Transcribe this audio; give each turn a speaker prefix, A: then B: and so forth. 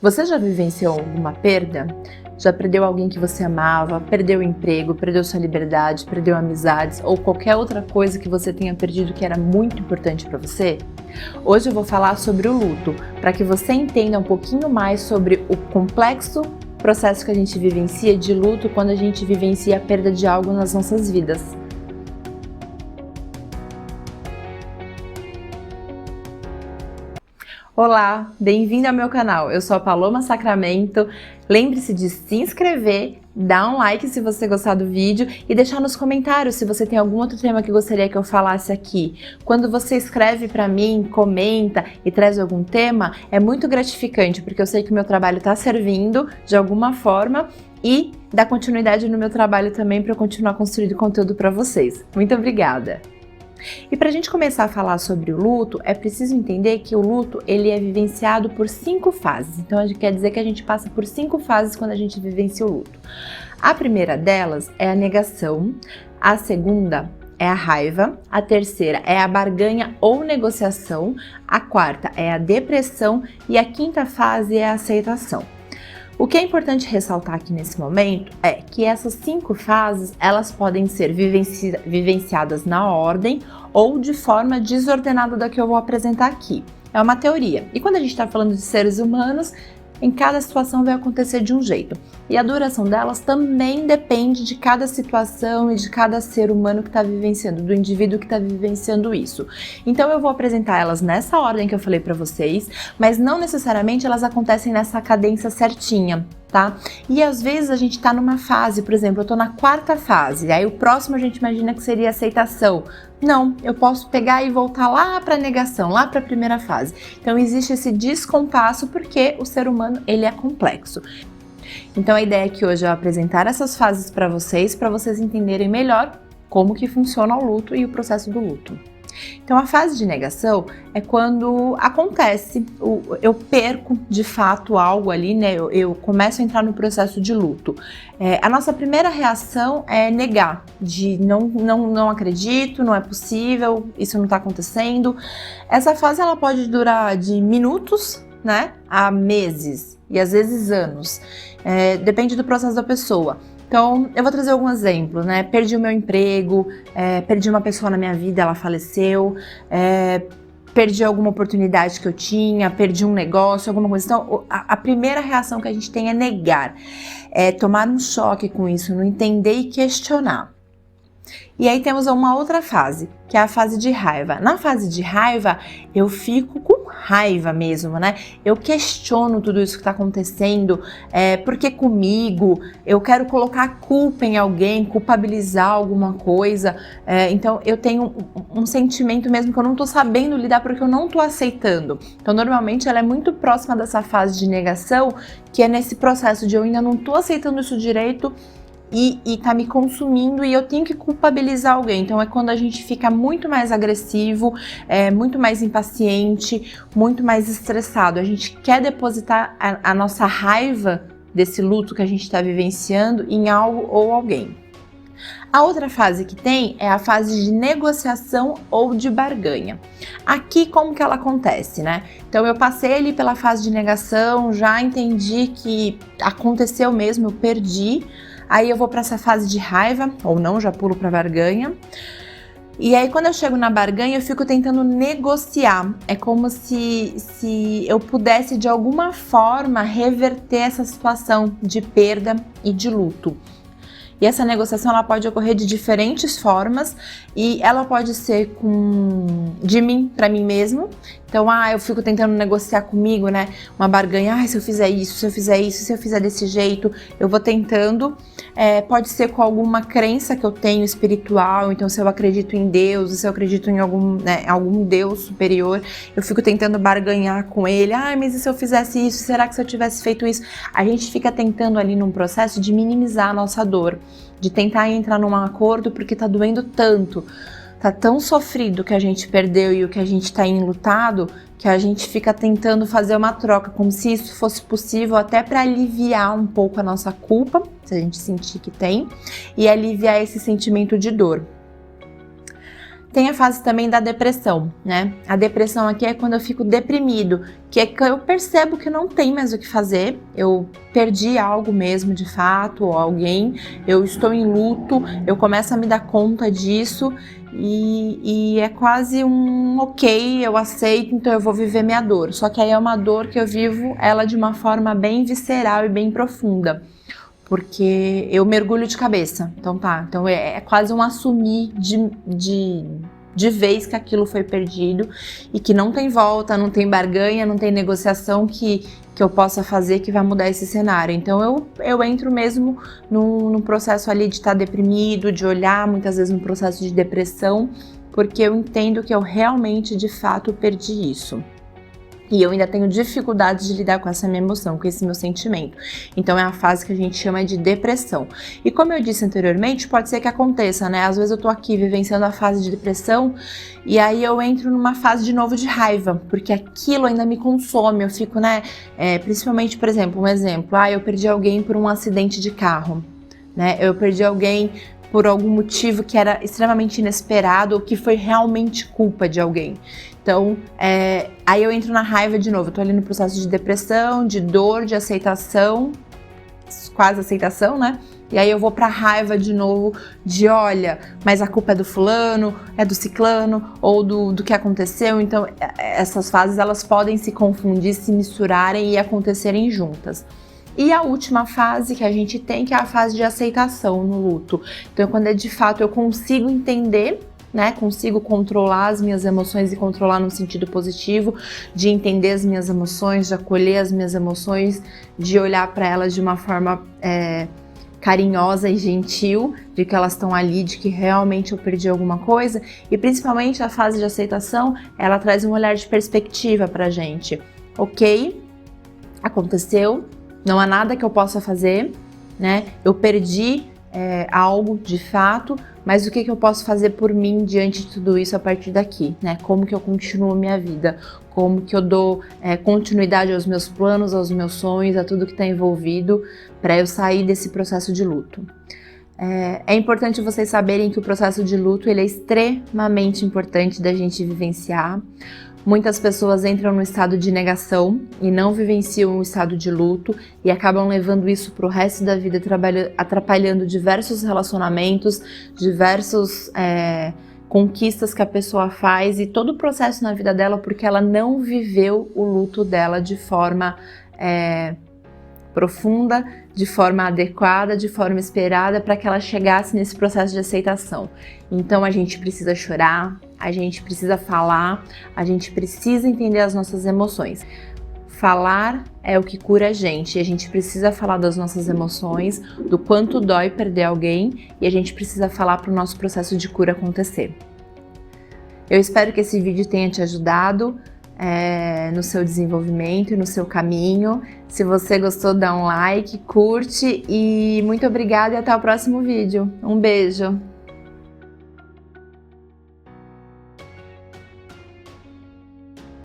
A: Você já vivenciou alguma perda? Já perdeu alguém que você amava, perdeu o emprego, perdeu sua liberdade, perdeu amizades ou qualquer outra coisa que você tenha perdido que era muito importante para você? Hoje eu vou falar sobre o luto, para que você entenda um pouquinho mais sobre o complexo processo que a gente vivencia de luto quando a gente vivencia a perda de algo nas nossas vidas. Olá, bem-vindo ao meu canal. Eu sou a Paloma Sacramento. Lembre-se de se inscrever, dar um like se você gostar do vídeo e deixar nos comentários se você tem algum outro tema que gostaria que eu falasse aqui. Quando você escreve para mim, comenta e traz algum tema, é muito gratificante porque eu sei que o meu trabalho está servindo de alguma forma e dá continuidade no meu trabalho também para eu continuar construindo conteúdo para vocês. Muito obrigada! E para a gente começar a falar sobre o luto, é preciso entender que o luto ele é vivenciado por 5 fases. Então, a gente quer dizer que a gente passa por 5 fases quando a gente vivencia o luto. A primeira delas é a negação, a segunda é a raiva, a terceira é a barganha ou negociação, a quarta é a depressão e a quinta fase é a aceitação. O que é importante ressaltar aqui nesse momento é que essas 5 fases elas podem ser vivenciadas na ordem ou de forma desordenada da que eu vou apresentar aqui. É uma teoria. E quando a gente está falando de seres humanos, em cada situação vai acontecer de um jeito. E a duração delas também depende de cada situação e de cada ser humano que está vivenciando, do indivíduo que está vivenciando isso. Então eu vou apresentar elas nessa ordem que eu falei para vocês, mas não necessariamente elas acontecem nessa cadência certinha, tá? E às vezes a gente tá numa fase, por exemplo, eu tô na 4ª fase, aí o próximo a gente imagina que seria aceitação. Não, eu posso pegar e voltar lá para negação, lá para a primeira fase. Então existe esse descompasso porque o ser humano ele é complexo. Então a ideia aqui hoje é apresentar essas fases para vocês entenderem melhor como que funciona o luto e o processo do luto. Então a fase de negação é quando acontece, eu perco de fato algo ali, né? Eu começo a entrar no processo de luto. A nossa primeira reação é negar, de não acredito, não é possível, isso não está acontecendo. Essa fase ela pode durar de minutos, né, a meses e às vezes anos, depende do processo da pessoa. Então, eu vou trazer algum exemplo, né? Perdi o meu emprego, perdi uma pessoa na minha vida, ela faleceu, perdi alguma oportunidade que eu tinha, perdi um negócio, alguma coisa. Então, a primeira reação que a gente tem é negar, é tomar um choque com isso, não entender e questionar. E aí temos uma outra fase, que é a fase de raiva. Na fase de raiva, eu fico com raiva mesmo, né? Eu questiono tudo isso que está acontecendo, por que comigo? Eu quero colocar a culpa em alguém, culpabilizar alguma coisa. Então, eu tenho um sentimento mesmo que eu não estou sabendo lidar porque eu não estou aceitando. Então, normalmente, ela é muito próxima dessa fase de negação, que é nesse processo de eu ainda não estou aceitando isso direito, e tá me consumindo e eu tenho que culpabilizar alguém. Então é quando a gente fica muito mais agressivo, muito mais impaciente, muito mais estressado. A gente quer depositar a nossa raiva desse luto que a gente está vivenciando em algo ou alguém. A outra fase que tem é a fase de negociação ou de barganha. Aqui como que ela acontece, né? Então eu passei ali pela fase de negação, já entendi que aconteceu mesmo, eu perdi. Aí eu vou para essa fase de raiva, ou não, já pulo para barganha. E aí quando eu chego na barganha, eu fico tentando negociar. É como se eu pudesse de alguma forma reverter essa situação de perda e de luto. E essa negociação ela pode ocorrer de diferentes formas e ela pode ser de mim para mim mesmo. Então, eu fico tentando negociar comigo, né? Uma barganha, se eu fizer isso, se eu fizer isso, se eu fizer desse jeito, eu vou tentando. Pode ser com alguma crença que eu tenho espiritual, então se eu acredito em Deus, se eu acredito em algum Deus superior, eu fico tentando barganhar com ele. Mas e se eu fizesse isso? Será que se eu tivesse feito isso? A gente fica tentando ali num processo de minimizar a nossa dor, de tentar entrar num acordo porque tá doendo tanto. Tá tão sofrido que a gente perdeu e o que a gente tá enlutado que a gente fica tentando fazer uma troca, como se isso fosse possível até para aliviar um pouco a nossa culpa, se a gente sentir que tem, e aliviar esse sentimento de dor. tem a fase também da depressão, né? A depressão aqui é quando eu fico deprimido, que é que eu percebo que não tem mais o que fazer, eu perdi algo mesmo de fato, ou alguém, eu estou em luto, eu começo a me dar conta disso e é quase um ok, eu aceito, então eu vou viver minha dor. Só que aí é uma dor que eu vivo ela de uma forma bem visceral e bem profunda. Porque eu mergulho de cabeça, então é quase um assumir de vez que aquilo foi perdido e que não tem volta, não tem barganha, não tem negociação que eu possa fazer que vai mudar esse cenário. Então eu entro mesmo num processo ali de estar deprimido, de olhar muitas vezes num processo de depressão, porque eu entendo que eu realmente, de fato, perdi isso. E eu ainda tenho dificuldade de lidar com essa minha emoção, com esse meu sentimento. Então é a fase que a gente chama de depressão. E como eu disse anteriormente, pode ser que aconteça, né? Às vezes eu tô aqui vivenciando a fase de depressão e aí eu entro numa fase de novo de raiva, porque aquilo ainda me consome. Eu fico, né? Principalmente, por exemplo, um exemplo. Eu perdi alguém por um acidente de carro, né? Eu perdi alguém por algum motivo que era extremamente inesperado ou que foi realmente culpa de alguém. Então, aí eu entro na raiva de novo, eu tô ali no processo de depressão, de dor, de aceitação, quase aceitação, né? E aí eu vou pra raiva de novo, de olha, mas a culpa é do fulano, é do ciclano, ou do que aconteceu. Então, essas fases, elas podem se confundir, se misturarem e acontecerem juntas. E a última fase que a gente tem, que é a fase de aceitação no luto. Então, quando de fato eu consigo entender, né, consigo controlar as minhas emoções e controlar no sentido positivo, de entender as minhas emoções, de acolher as minhas emoções, de olhar para elas de uma forma carinhosa e gentil, de que elas estão ali, de que realmente eu perdi alguma coisa. E principalmente a fase de aceitação, ela traz um olhar de perspectiva pra gente. Ok, aconteceu, não há nada que eu possa fazer, né? Eu perdi algo de fato, mas o que eu posso fazer por mim diante de tudo isso a partir daqui, né? Como que eu continuo minha vida? Como que eu dou continuidade aos meus planos, aos meus sonhos, a tudo que está envolvido para eu sair desse processo de luto? É importante vocês saberem que o processo de luto ele é extremamente importante da gente vivenciar. Muitas pessoas entram no estado de negação e não vivenciam o estado de luto e acabam levando isso para o resto da vida, atrapalhando diversos relacionamentos, diversas conquistas que a pessoa faz e todo o processo na vida dela porque ela não viveu o luto dela de forma profunda, de forma adequada, de forma esperada para que ela chegasse nesse processo de aceitação. Então a gente precisa chorar, a gente precisa falar, a gente precisa entender as nossas emoções. Falar é o que cura a gente precisa falar das nossas emoções, do quanto dói perder alguém e a gente precisa falar para o nosso processo de cura acontecer. Eu espero que esse vídeo tenha te ajudado no seu desenvolvimento e no seu caminho. Se você gostou, dá um like, curte e muito obrigada e até o próximo vídeo. Um beijo!